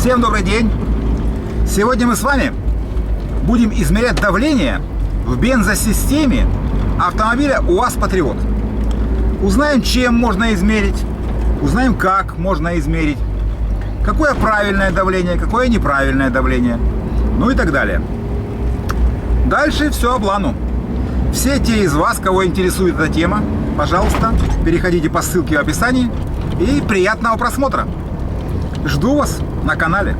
Всем добрый день! Сегодня мы с вами будем измерять давление в бензосистеме автомобиля УАЗ Патриот. Узнаем, чем можно измерить, узнаем, как можно измерить, какое правильное давление, какое неправильное давление, ну и так далее. Дальше все о плану. Все те из вас, кого интересует эта тема, пожалуйста, переходите по ссылке в описании и приятного просмотра. Жду вас на канале.